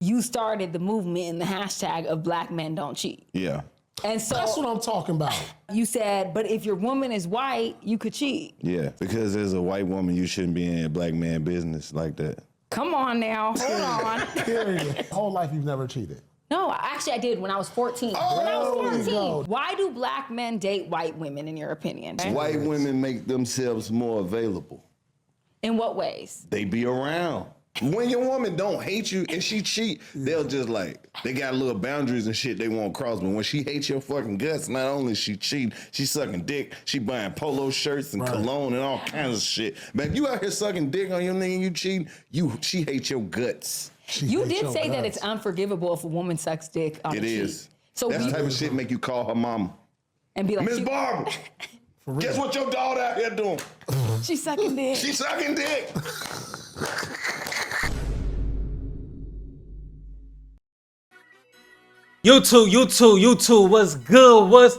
you started the movement and the hashtag of black men don't cheat. Yeah. And so that's what I'm talking about. You said, but if your woman is white, you could cheat. Yeah, because as a white woman, you shouldn't be in a black man business like that. Come on now, hold on. Period. Whole life you've never cheated. No, actually I did when I was 14. Oh, when I was there you 14. go. Why do black men date white women, in your opinion? White women make themselves more available. In what ways? They be around. When your woman don't hate you and she cheat, they'll just like, they got little boundaries and shit they won't cross. But when she hates your fucking guts, not only is she cheating, she sucking dick, she buying polo shirts and cologne and all kinds of shit. Man, if you out here sucking dick on your nigga and you cheating, she hates your guts. You did say that it's unforgivable if a woman sucks dick on It a cheat. is. So that type of shit make you call her mama. And be like, Miss Barbara, guess what your daughter out here doing? She's sucking dick. She's sucking dick. YouTube, what's good? What's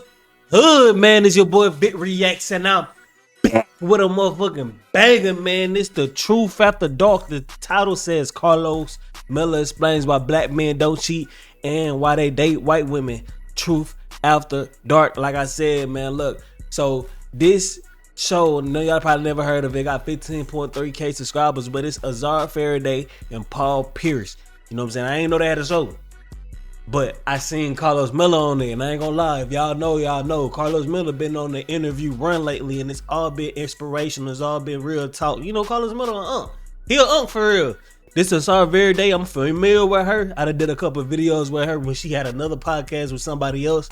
hood, man? It's your boy Vick Reacts, and I'm back with a motherfucking banger, man. It's the Truth After Dark. The title says Karlous Miller explains why black men don't cheat and why they date white women. Truth After Dark. Like I said, man, look. So this show, no, y'all probably never heard of it. Got 15.3K subscribers, but it's Azar, Farideh, and Paul Pierce. You know what I'm saying? I ain't know they had a show. But I seen Karlous Miller on there, and I ain't gonna lie, if y'all know, y'all know. Karlous Miller been on the interview run lately, and it's all been inspirational. It's all been real talk. You know, Karlous Miller an unk. He an unk for real. This is our very day. I'm familiar with her. I did a couple of videos with her when she had another podcast with somebody else.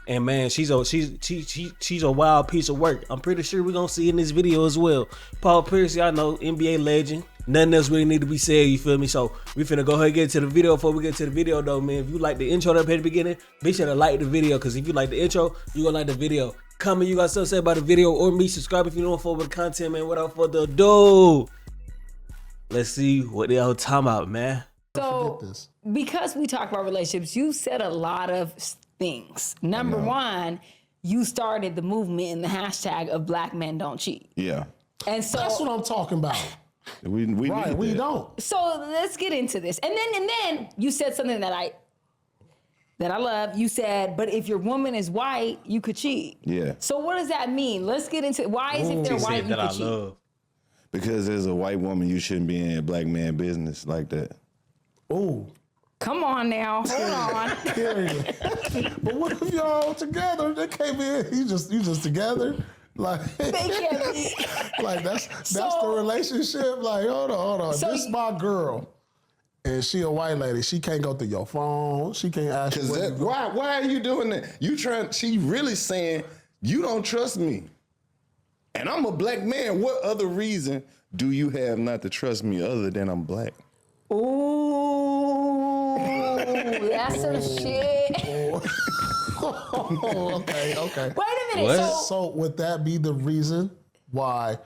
And man, she's a wild piece of work. I'm pretty sure we're gonna see in this video as well. Paul Pierce, y'all know, NBA legend. Nothing else really need to be said, you feel me? So we finna go ahead and get to the video. Before we get to the video though, man, if you like the intro up at the beginning, be sure to like the video, because if you like the intro, you gonna like the video. Comment you got something to say about the video or me. Subscribe if you don't fuck with the content, man. Without further ado, let's see what they all talking about, man. So because we talk about relationships, you said a lot of things. Number one, you started the movement and the hashtag of black men don't cheat. Yeah. And so That's what I'm talking about. We don't. So let's get into this. And then you said something that I love. You said, but if your woman is white, you could cheat. Yeah. So what does that mean? Let's get into why is if they're white you could cheat? Love. Because as a white woman, you shouldn't be in a black man business like that. Ooh. Come on now, hold on. Period. But what if y'all together? They came in. You just together. Like They can't be. like that's the relationship. Like hold on. So This is my girl, and she a white lady. She can't go through your phone. She can't ask you. Why are you doing that? She really saying you don't trust me, and I'm a black man. What other reason do you have not to trust me other than I'm black? Ooh, that's some shit. Okay. Wait a minute. So would that be the reason why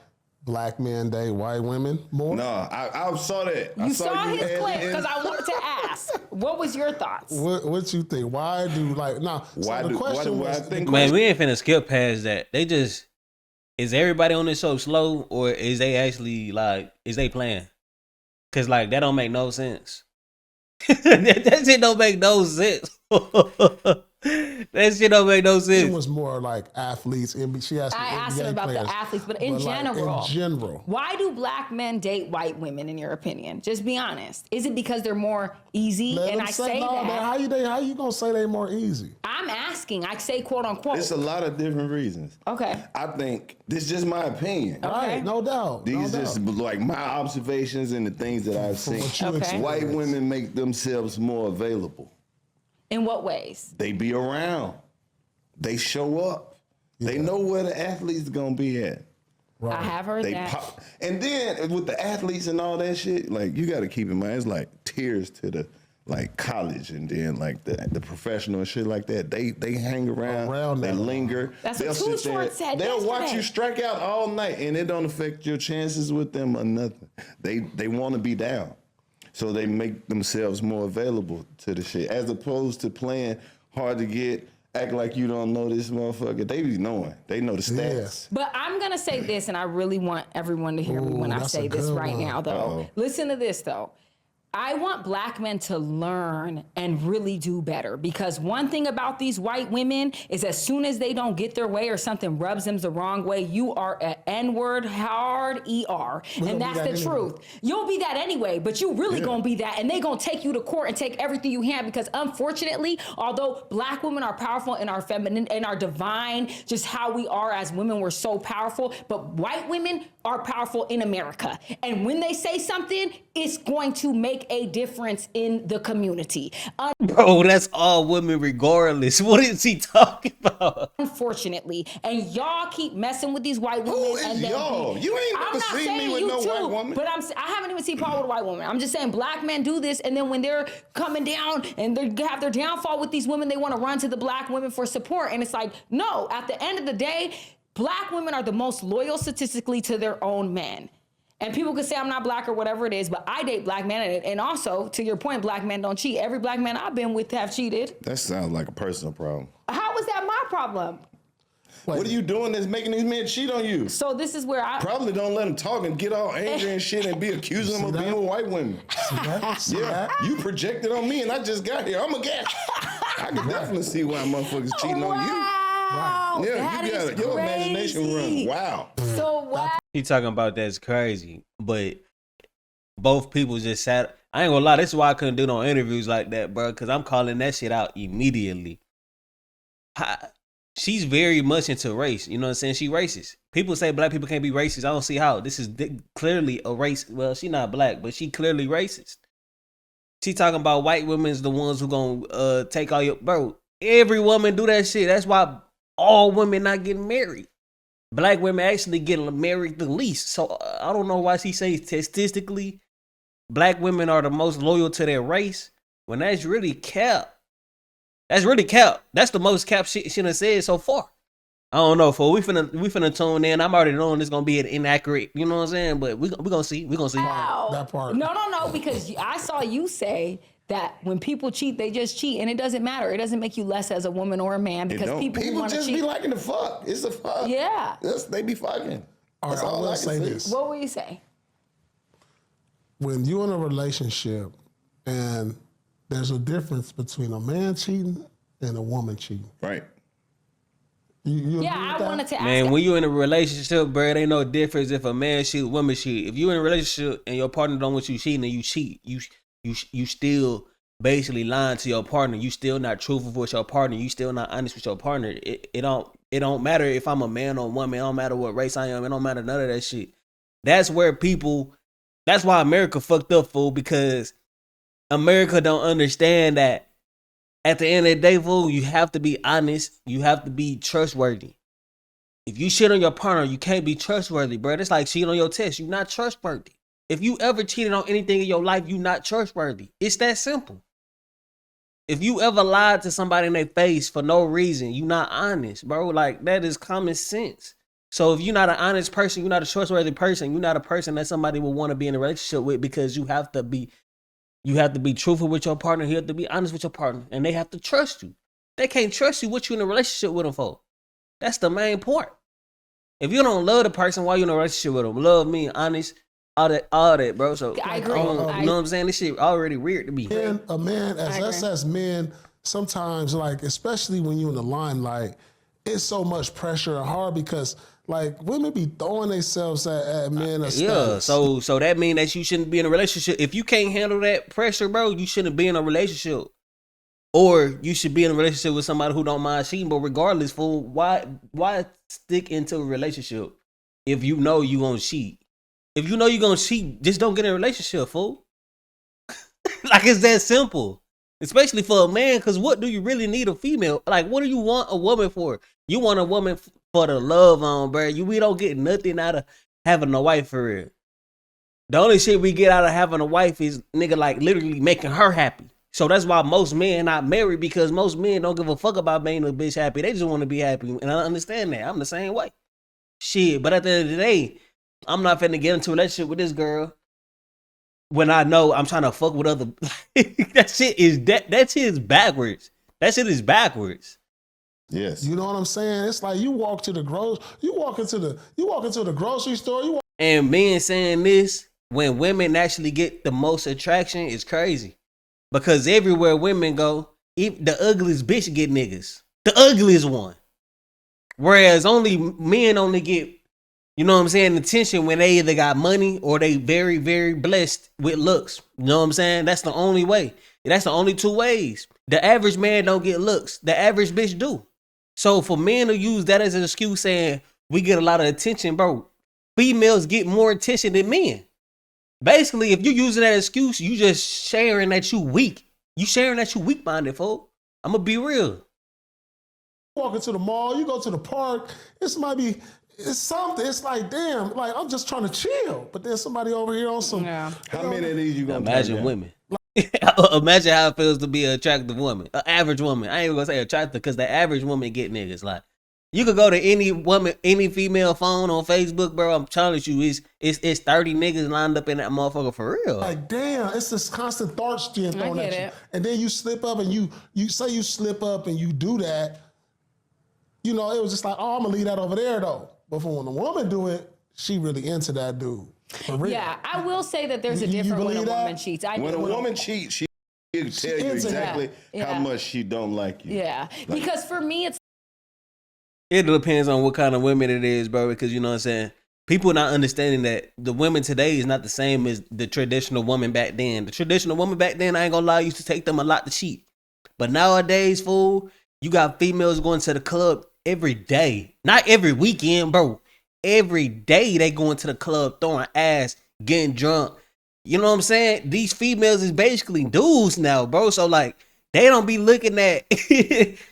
black men date white women more? No, I saw that. You saw his clip because I wanted to ask. What was your thoughts? What you think? Why do like now? Why so the do question was, I think? Man, we ain't finna skip past that. Is everybody on this show slow, or is they actually is they playing? Cause that don't make no sense. that shit don't make no sense. That shit don't make no sense. It was more like athletes. She asked I asked him about the athletes, but in general, why do black men date white women? In your opinion, just be honest. Is it because they're more easy? And I say that. How you gonna say they more easy? I'm asking. I say quote unquote. It's a lot of different reasons. Okay. I think this is just my opinion. Right, no doubt. These just like my observations and the things that I've seen. Okay. White women make themselves more available. In what ways? They be around. They show up. Yeah. They know where the athletes gonna be at. Right. I have heard that. And then with the athletes and all that shit, you got to keep in mind, it's like tiers to the college, and then the professional and shit like that. They hang around they linger. That's what Too Short said. They'll watch you strike out all night, and it don't affect your chances with them or nothing. They want to be down. So they make themselves more available to the shit, as opposed to playing hard to get, act like you don't know this motherfucker. They be knowing. They know the stats. Yeah. But I'm going to say this, and I really want everyone to hear me when I say this right now, though. Listen to this, though. I want black men to learn and really do better, because one thing about these white women is as soon as they don't get their way or something rubs them the wrong way, you are an N-word hard ER. And that's the truth. You'll be that anyway, but you really gonna be that, and they gonna take you to court and take everything you have, because unfortunately, although black women are powerful and are feminine and are divine, just how we are as women, we're so powerful, but white women are powerful in America. And when they say something, it's going to make a difference in the community. Bro, that's all women regardless. What is he talking about? Unfortunately. And y'all keep messing with these white women. Who is and then y'all? You ain't never seen me with no white woman. But I haven't even seen Paul with a white woman. I'm just saying black men do this, and then when they're coming down and they have their downfall with these women, they want to run to the black women for support. And it's like, no, at the end of the day, black women are the most loyal statistically to their own men. And people could say I'm not black or whatever it is, but I date black men. And also, to your point, black men don't cheat. Every black man I've been with have cheated. That sounds like a personal problem. How is that my problem? What are you doing that's making these men cheat on you? So this is where I... Probably don't let them talk and get all angry and shit and be accusing them of being with white women. You projected on me and I just got here. I'm a guess. I can definitely see why motherfuckers cheating on you. Wow. Yeah, you got it. Your imagination runs. Wow. So wow. He talking about that's crazy, but both people just sat. I ain't gonna lie, this is why I couldn't do no interviews like that, bro, because I'm calling that shit out immediately. She's very much into race. You know what I'm saying? She racist. People say black people can't be racist. I don't see how. This is clearly a race. Well, she not black, but she clearly racist. She talking about white women's the ones who gonna take all your... Bro, every woman do that shit. That's why all women not getting married. Black women actually get married the least. So I don't know why she says statistically black women are the most loyal to their race when that's really cap. That's really cap. That's the most cap shit she done said so far. I don't know, for we finna tune in. I'm already knowing it's gonna be an inaccurate, you know what I'm saying? But we gonna see. We gonna see. Wow. That part. No, because I saw you say that when people cheat, they just cheat, and it doesn't matter. It doesn't make you less as a woman or a man, because people want to just cheat. be liking to fuck. It's a fuck. Yeah. They be fucking. All right, I will say this. What will you say? When you're in a relationship and there's a difference between a man cheating and a woman cheating. Right. You Yeah, I wanted to ask. Man, when you in a relationship, bro, it ain't no difference if a man cheat, woman cheat. If you in a relationship and your partner don't want you cheating and you cheat, you still basically lying to your partner. You still not truthful with your partner. You still not honest with your partner. It don't matter if I'm a man or woman. It don't matter what race I am. It don't matter none of that shit. That's why America fucked up, fool, because America don't understand that at the end of the day, fool, you have to be honest. You have to be trustworthy. If you shit on your partner, you can't be trustworthy, bro. It's like cheating on your test. You're not trustworthy. If you ever cheated on anything in your life, you're not trustworthy. It's that simple. If you ever lied to somebody in their face for no reason, you're not honest, bro. Like, that is common sense. So if you're not an honest person, you're not a trustworthy person, you're not a person that somebody will want to be in a relationship with, because you have to be truthful with your partner. You have to be honest with your partner, and they have to trust you. They can't trust you. What you in a relationship with them for? That's the main point. If you don't love the person while you're in a relationship with them, love me, honest, all that, bro. So I agree. you know what I'm saying? This shit already weird to me. And a man, as men, sometimes, like, especially when you're in the limelight, it's so much pressure and hard because, like, women be throwing themselves at men. Yeah, so that mean that you shouldn't be in a relationship. If you can't handle that pressure, bro, you shouldn't be in a relationship. Or you should be in a relationship with somebody who don't mind cheating. But regardless, fool, why stick into a relationship if you know you gonna cheat? If you know you gonna cheat, just don't get in a relationship, fool. Like, it's that simple. Especially for a man, because what do you really need a female? Like, what do you want a woman for? You want a woman for the love on, bro. We don't get nothing out of having a wife for real. The only shit we get out of having a wife is, nigga, like, literally making her happy. So that's why most men not married, because most men don't give a fuck about making a bitch happy. They just want to be happy. And I understand that. I'm the same way. Shit. But at the end of the day, I'm not finna get into a relationship with this girl when I know I'm trying to fuck with other. That shit is backwards. That shit is backwards. Yes. You know what I'm saying? It's like you walk into the grocery store. And men saying this, when women actually get the most attraction is crazy. Because everywhere women go, the ugliest bitch get niggas. The ugliest one. Whereas men only get, you know what I'm saying, attention when they either got money or they very, very blessed with looks. You know what I'm saying? That's the only way. That's the only two ways. The average man don't get looks. The average bitch do. So for men to use that as an excuse saying we get a lot of attention, bro, females get more attention than men. Basically, if you using that excuse, you just sharing that you weak. You sharing that you weak-minded, fool. I'm going to be real. Walk into the mall, you go to the park, it's something. It's like, damn, like I'm just trying to chill. But there's somebody over here on some. Yeah. How many of these you gonna imagine women? Imagine how it feels to be an attractive woman, an average woman. I ain't even gonna say attractive because the average woman get niggas. Like, you could go to any woman, any female phone on Facebook, bro. I'm telling you, it's 30 niggas lined up in that motherfucker for real. Like, damn, it's this constant thought being thrown at you. And then you slip up and you say you slip up and you do that. You know, it was just like, oh, I'm gonna leave that over there though. But for when a woman do it, she really into that dude. For real. Yeah, I will say that there's a difference when a woman cheats. When a woman cheats, she can tell you exactly how much she don't like you. Yeah, like, because for me, it depends on what kind of women it is, bro. Because you know what I'm saying, people not understanding that the women today is not the same as the traditional woman back then. The traditional woman back then, I ain't gonna lie, used to take them a lot to cheat. But nowadays, fool, you got females going to the club every day, not every weekend, bro. Every day they going to the club, throwing ass, getting drunk. You know what I'm saying? These females is basically dudes now, bro. So like, they don't be looking at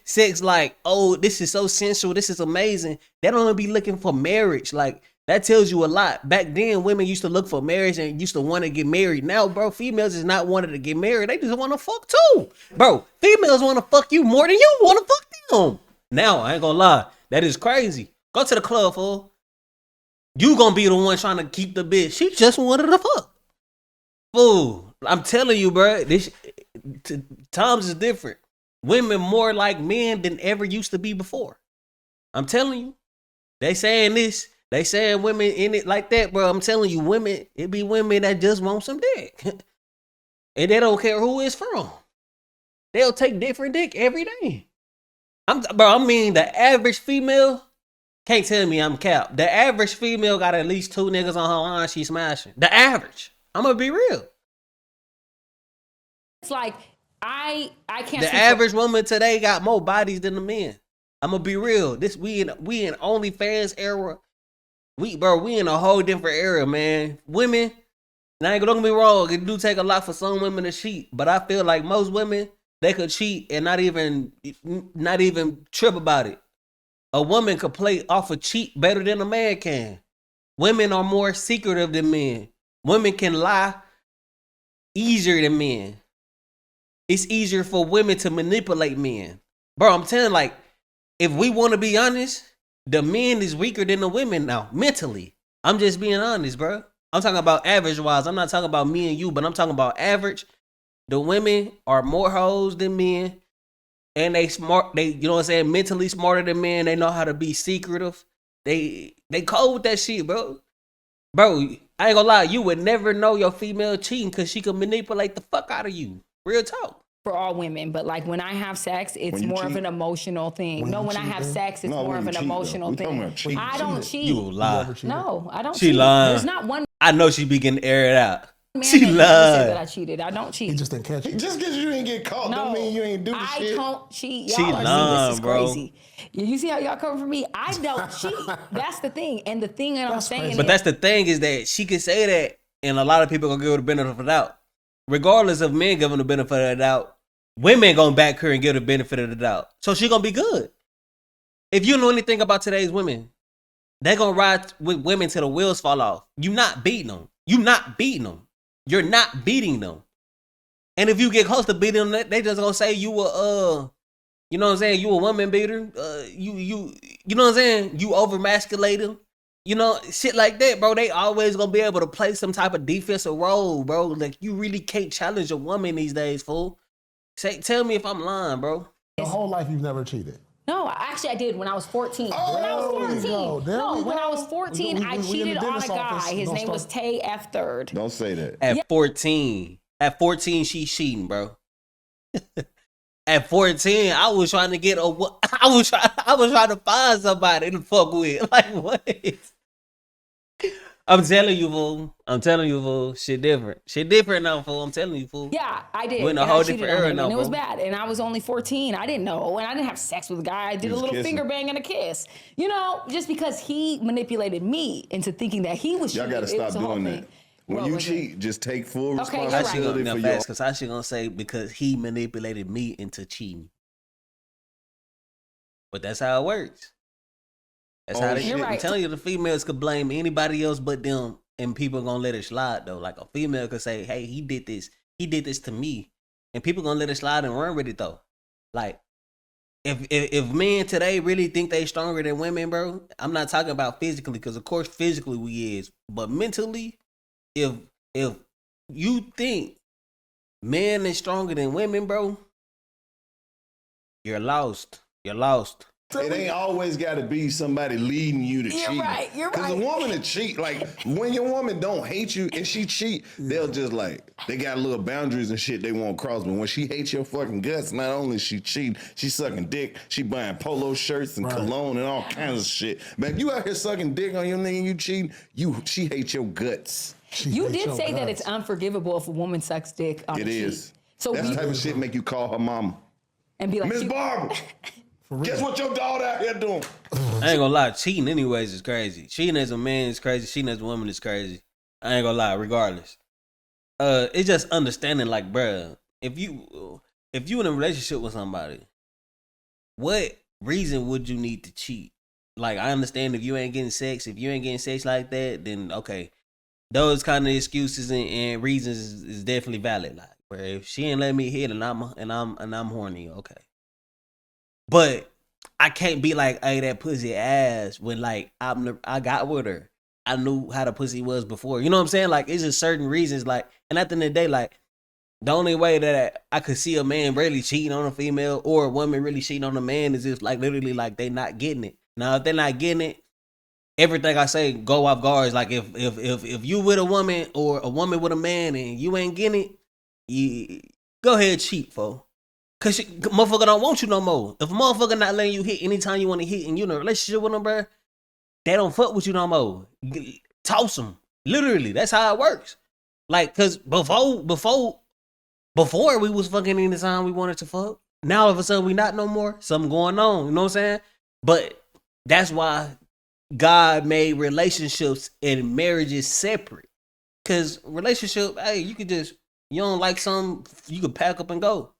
sex like, oh, this is so sensual, this is amazing. They don't be looking for marriage. Like, that tells you a lot. Back then, women used to look for marriage and used to want to get married. Now, bro, females is not wanting to get married. They just want to fuck too. Bro, females want to fuck you more than you want to fuck them. Now, I ain't gonna lie. That is crazy. Go to the club, fool. You gonna be the one trying to keep the bitch. She just wanted to fuck. Fool, I'm telling you, bro. Times is different. Women more like men than ever used to be before. I'm telling you. They saying this. They saying women in it like that, bro. I'm telling you, women, it be women that just want some dick. And they don't care who it's from. They'll take different dick every day. I mean, the average female, can't tell me I'm cap. The average female got at least 2 niggas on her line she smashing. The average. I'm gonna be real. It's like, I can't. The average woman today got more bodies than the men. I'm gonna be real. We in OnlyFans era. We in a whole different era, man. Women, now don't get me wrong, it do take a lot for some women to cheat, but I feel like most women, they could cheat and not even trip about it. A woman could play off a cheat better than a man can. Women are more secretive than men. Women can lie easier than men. It's easier for women to manipulate men. Bro, I'm telling you, like, if we want to be honest, the men is weaker than the women now, mentally. I'm just being honest, bro. I'm talking about average-wise. I'm not talking about me and you, but I'm talking about average. The women are more hoes than men. And they smart, you know what I'm saying, mentally smarter than men. They know how to be secretive. They cold with that shit, bro. Bro, I ain't gonna lie, you would never know your female cheating because she could manipulate the fuck out of you. Real talk. For all women, but like when I have sex, it's more of an emotional thing. When I have sex, it's more of an emotional thing. I don't cheat. You lie. No, I don't cheat. She lying. There's not one. I know she be getting aired out. She lied. That I cheated. I don't cheat. He just didn't catch you. Just because you didn't get caught don't mean you ain't do the shit. I don't cheat. She lying, this is bro. Crazy. You see how y'all coming for me? I don't cheat. That's the thing. And the thing that I'm saying But that's the thing is that she could say that and a lot of people gonna give her the benefit of the doubt. Regardless of men giving the benefit of the doubt, women gonna back her and give the benefit of the doubt. So she gonna be good. If you know anything about today's women, they gonna ride with women till the wheels fall off. You not beating them. You not beating them. You're not beating them. And if you get close to beating them, they just gonna say you were you know what I'm saying, you a woman beater. You know what I'm saying? You overmasculate them. You know, shit like that, bro. They always gonna be able to play some type of defensive role, bro. Like, you really can't challenge a woman these days, fool. Tell me if I'm lying, bro. Your whole life you've never cheated. No, actually, I did when I was 14. Oh, when I was there we 14. go. There No, we when I go. was 14, I We in the cheated on a dentist office. guy. His Don't name was start- Tay F. Third. Don't say that. At 14. At 14, she's cheating, bro. At 14, I was trying to get a. I was trying to find somebody to fuck with. Like what? I'm telling you, fool. I'm telling you, fool. Shit different. Shit different now, fool. I'm telling you, fool. Yeah, I did. We're in a And whole I cheated different on era him, now, and it was bro. bad. And I was only 14. I didn't know. And I didn't have sex with the guy. I did a was little kissing. finger bang and a kiss. You know, just because he manipulated me into thinking that he was Y'all cheating. gotta It was stop a whole doing thing. that. When What you was it? cheat, just take full Okay, you're right. responsibility for your. Because I should gonna say because he manipulated me into cheating. But that's how it works. That's how they. shit. You're I'm right. telling you, the females could blame anybody else but them, and people gonna let it slide though. Like a female could say, "Hey, he did this to me," and people gonna let it slide and run with it though. Like, if men today really think they stronger than women, bro, I'm not talking about physically, because of course physically we is, but mentally, if you think men is stronger than women, bro, you're lost. You're lost. It ain't always got to be somebody leading you to You're cheat. right, you're Because a right. woman to cheat, like when your woman don't hate you and she cheat, they'll just like they got little boundaries and shit they won't cross. But when she hates your fucking guts, not only she cheating, she sucking dick, she buying polo shirts and cologne and all kinds of shit. Man, if you out here sucking dick on your nigga and you cheating, she hates your guts. You did say that it's unforgivable if a woman sucks dick on It a cheat. is. So That type of shit make you call her mama. and be like, Miss she- Barbara, guess what your daughter out here doing? I ain't gonna lie, cheating anyways is crazy. Cheating as a man is crazy. Cheating as a woman is crazy. I ain't gonna lie, regardless. It's just understanding, like, bruh, if you in a relationship with somebody, what reason would you need to cheat? Like, I understand if you ain't getting sex. If you ain't getting sex like that, then okay, those kind of excuses and reasons is definitely valid. Like, where if she ain't let me hit and I'm horny, okay. But I can't be like, hey, that pussy ass when like I got with her. I knew how the pussy was before. You know what I'm saying? Like, it's just certain reasons. Like, and at the end of the day, like, the only way that I could see a man really cheating on a female or a woman really cheating on a man is if like literally like they not getting it. Now, if they're not getting it, everything I say go off guards. Like if you with a woman or a woman with a man and you ain't getting it, you go ahead cheat, fo. Cause motherfucker don't want you no more. If a motherfucker not letting you hit anytime you want to hit and you in a relationship with them, bro, they don't fuck with you no more. Toss them. Literally, that's how it works. Like, cause before we was fucking anytime we wanted to fuck. Now all of a sudden we not no more. Something going on. You know what I'm saying? But that's why God made relationships and marriages separate. Cause relationship, hey, you don't like something, you could pack up and go.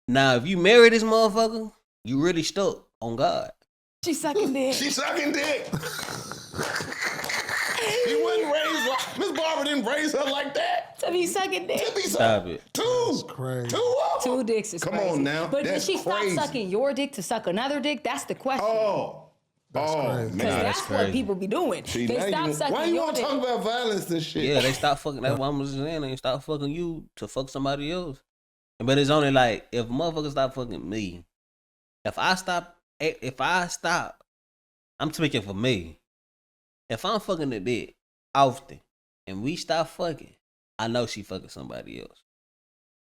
Now, if you marry this motherfucker, you really stuck on God. she sucking dick. She sucking dick. He wasn't raised like Miss Barbara didn't raise her like that. To be sucking dick. To be Stop it. Two. crazy. Two of them. Two dicks is Come crazy. on now. But did That's she stop crazy. sucking your dick to suck another dick? That's the question. Oh. That's crazy. Man. Because Nah, that's that's what crazy. people be doing. See, They now stop why sucking you your want to dick. talk about violence and shit? Yeah, they stop fucking. That's what I'm just saying. They stop fucking you to fuck somebody else. But it's only like if a motherfucker stop fucking me. If I stop, I'm speaking for me. If I'm fucking a bitch often and we stop fucking, I know she fucking somebody else.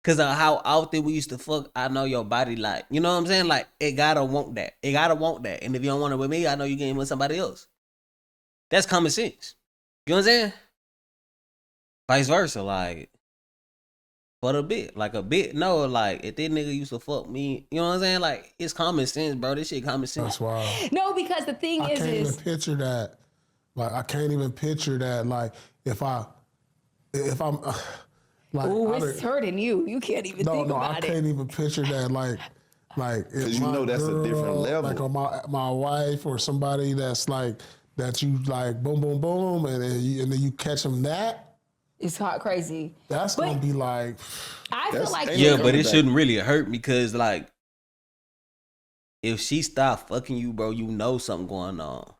Cause of how often we used to fuck, I know your body like, you know what I'm saying? Like, it gotta want that. It gotta want that. And if you don't want it with me, I know you getting with somebody else. That's common sense. You know what I'm saying? Vice versa, like, for a bit. Like a bit, no, like, if that nigga used to fuck me, you know what I'm saying? Like, it's common sense, bro. This shit common sense. That's wild. No, because the thing I is, can't even picture that. Like, I can't even picture that. Like, if I'm like, ooh, I it's done- hurting you. You can't even think I about it. can't even picture that. Like if 'Cause you my know that's a different level. Like on my wife or somebody that's like that you like boom boom boom and then you catch them that. It's hot crazy. That's But- gonna be like. I feel That's- like ain't Yeah, no but coming it back. shouldn't really hurt because, like, if she stop fucking you, bro, you know something going on.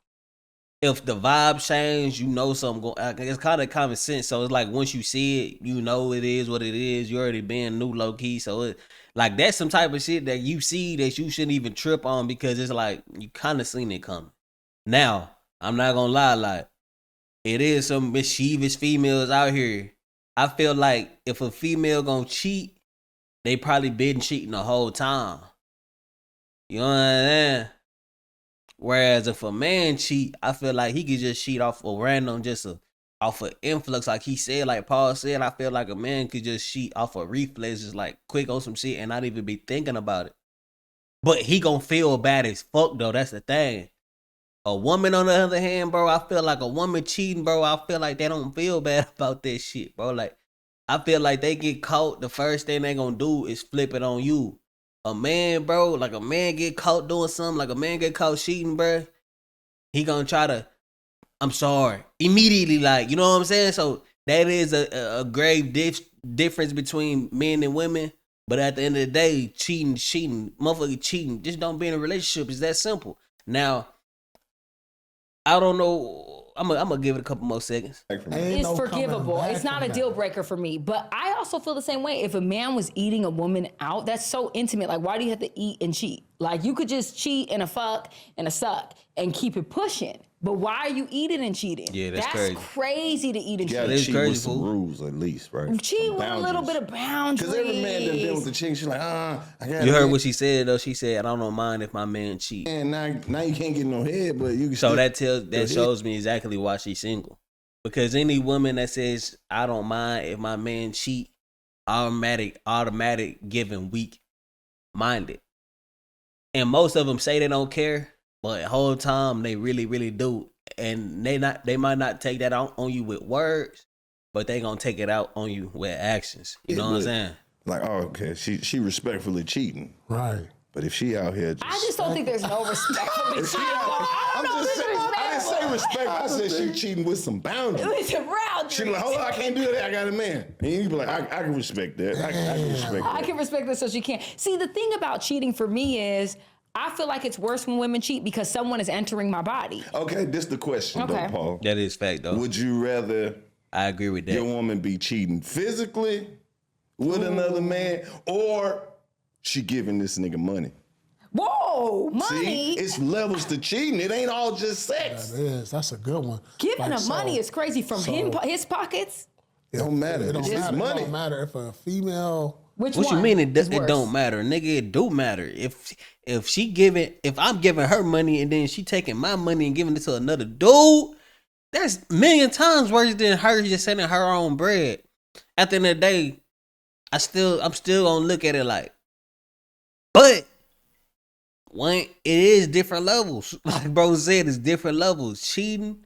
if the vibe change, you know something going. It's kind of common sense. So it's like once you see it, you know it is what it is. You already been new low key. So it like that's some type of shit that you see that you shouldn't even trip on because it's like you kind of seen it coming. Now I'm not gonna lie, like it is some mischievous females out here. I feel like if a female gonna cheat, they probably been cheating the whole time. You know what I'm saying? Whereas if a man cheat, I feel like he could just cheat off a random, off of influx, like he said, like Paul said. I feel like a man could just cheat off of reflexes, like quick on some shit, and not even be thinking about it. But he gonna feel bad as fuck though. That's the thing. A woman, on the other hand, bro, I feel like a woman cheating, bro. I feel like they don't feel bad about that shit, bro. Like I feel like they get caught, the first thing they gonna do is flip it on you. A man, bro, like a man get caught doing something, like a man get caught cheating, bro, he gonna try to, I'm sorry, immediately, like, you know what I'm saying? So that is a grave difference between men and women. But at the end of the day, cheating, motherfucker cheating, just don't be in a relationship. It's that simple. Now, I don't know. I'm gonna give it a couple more seconds. It's forgivable. It's not a deal breaker for me. But I also feel the same way. If a man was eating a woman out, that's so intimate. Like, why do you have to eat and cheat? Like, you could just cheat and a fuck and a suck and keep it pushing. But why are you eating and cheating? Yeah, that's crazy. Crazy to eat and cheat. You gotta cheat with some fool. rules at least, right? Cheat with a little bit of boundaries. Because every man that been with the chick, she's like, I got. You heard what she said though. She said, "I don't mind if my man cheat." And now you can't get no head, but you can. So that shows me exactly why she's single. Because any woman that says, "I don't mind if my man cheat," automatic giving weak minded. And most of them say they don't care, but the whole time they really, really do. And they might not take that out on you with words, but they gonna take it out on you with actions. You know what I'm saying? Like, oh, okay, she respectfully cheating, Right. But if she out here, I just don't think there's no respect for me. I didn't say respect. I said she cheating with some boundaries. It's a boundary. She like, hold on, I can't do that. I got a man. And you be like, I can respect that. I can respect that. I can respect this so she can't. See, the thing about cheating for me is I feel like it's worse when women cheat because someone is entering my body. Okay, this the question though, Paul. That is fact though. Would you rather I agree with that. your woman be cheating physically with another man, or she giving this nigga money? Whoa, money. See, it's levels to cheating. It ain't all just sex. That is. That's a good one. Giving her money is crazy from his pockets. It don't matter. It don't It's matter. money. It don't matter if a female. Which What one you mean it is worse? don't matter, nigga? It do matter. If I'm giving her money and then she taking my money and giving it to another dude, that's a million times worse than her just sending her own bread. At the end of the day, I'm still gonna look at it like, but it is different levels. Like bro said, it's different levels. Cheating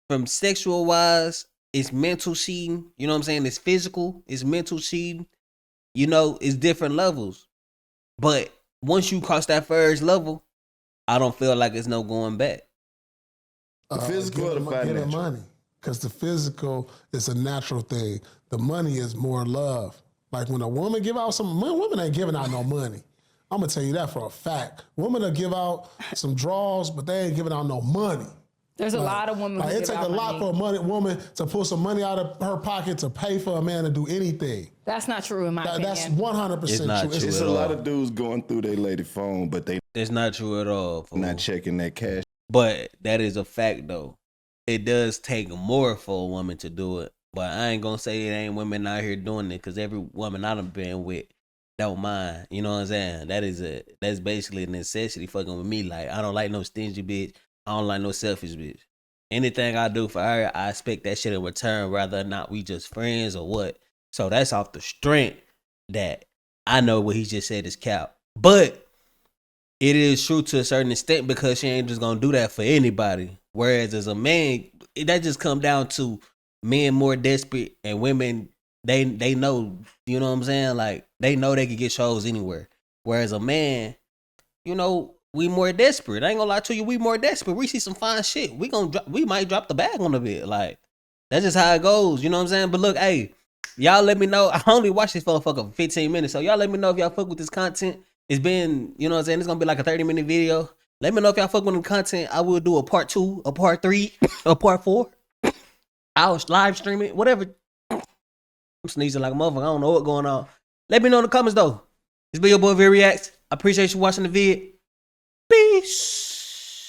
from sexual wise, it's mental cheating. You know what I'm saying? It's physical, it's mental cheating. You know, it's different levels. But once you cross that first level, I don't feel like it's no going back. The physical or the financial? Getting money. Because the physical is a natural thing. The money is more love. Like when a woman give out some money, women ain't giving out no money. I'm going to tell you that for a fact. Women will give out some draws, but they ain't giving out no money. There's a lot of women who It give take out a lot money. for a woman to pull some money out of her pocket to pay for a man to do anything. That's not true in my opinion. That's 100% It's not true. true. It's a lot of dudes going through their lady phone, but they That's not true at all. Fool. not checking that cash. But that is a fact though. It does take more for a woman to do it. But I ain't gonna say it ain't women out here doing it, because every woman I done been with don't mind. You know what I'm saying? That's basically a necessity fucking with me. Like, I don't like no stingy bitch. I don't like no selfish bitch. Anything I do for her, I expect that shit in return, whether or not we just friends or what. So that's off the strength that I know what he just said is cap. But it is true to a certain extent, because she ain't just gonna do that for anybody. Whereas as a man, that just come down to men more desperate and women, they know, you know what I'm saying? Like, they know they can get shows anywhere. Whereas a man, you know, we more desperate. I ain't gonna lie to you, we more desperate. We see some fine shit, we might drop the bag on a bit. Like, that's just how it goes, you know what I'm saying? But look, hey, y'all let me know. I only watched this motherfucker for 15 minutes, so y'all let me know if y'all fuck with this content. It's been, you know what I'm saying, it's gonna be like a 30-minute video. Let me know if y'all fuck with the content. I will do a part 2, a part 3, a part 4. I'll live stream it, whatever. I'm sneezing like a motherfucker. I don't know what's going on. Let me know in the comments though. It's been your boy Vick Reacts. I appreciate you watching the vid. Peace.